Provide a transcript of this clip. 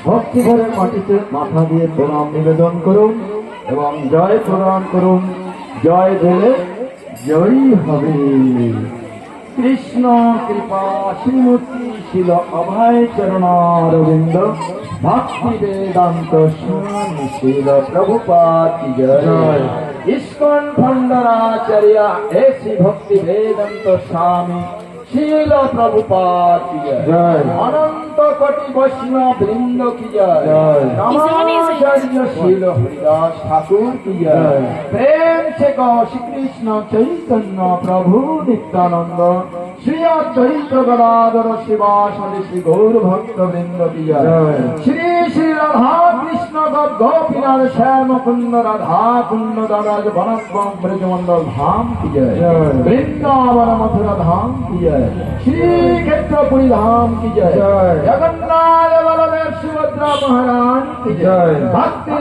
ভক্তি ভরে মাটিতে মাথা দিয়ে প্রণাম নিবেদন করুন এবং জয় প্রদান করুন। জয় দিলে জয়ী হবে। কৃষ্ণ কৃপা শ্রীমূর্তি শিল অভয় চরণারবিন্দ ভক্তি বেদান্ত স্বামী শিল প্রভুপাদ কি জয়। ইস্কন খণ্ডনাচার্য এসি ভক্তি বেদান্ত স্বামী শিল প্রভুপাদ কি জয়। অনন্ত কোটি বৈষ্ণব বৃন্দ কি জয়। নমাচার্য শিল হরিদাস ঠাকুর কি জয়। প্রেম সে গো শ্রীকৃষ্ণ চৈতন্য প্রভু নিত্যানন্দ শ্রী অদ্বৈত গদাধর শিবাসাদি শ্রী গৌর ভক্ত বৃন্দ কি জয়। শ্রী শ্রী রাধা কৃষ্ণ গোপীনাথ শ্যাম কুন্দ রাধা কুন্দ দারাজ বনস্বং ব্রজমন্ডল ধাম কি জয়। বৃন্দাবন মথুরা ধাম কি জয়। श्रीक्षेत्रपुरी धाम की जय। जगन्नाथ बलदेव सुभद्रा महाराज की जय। भक्ति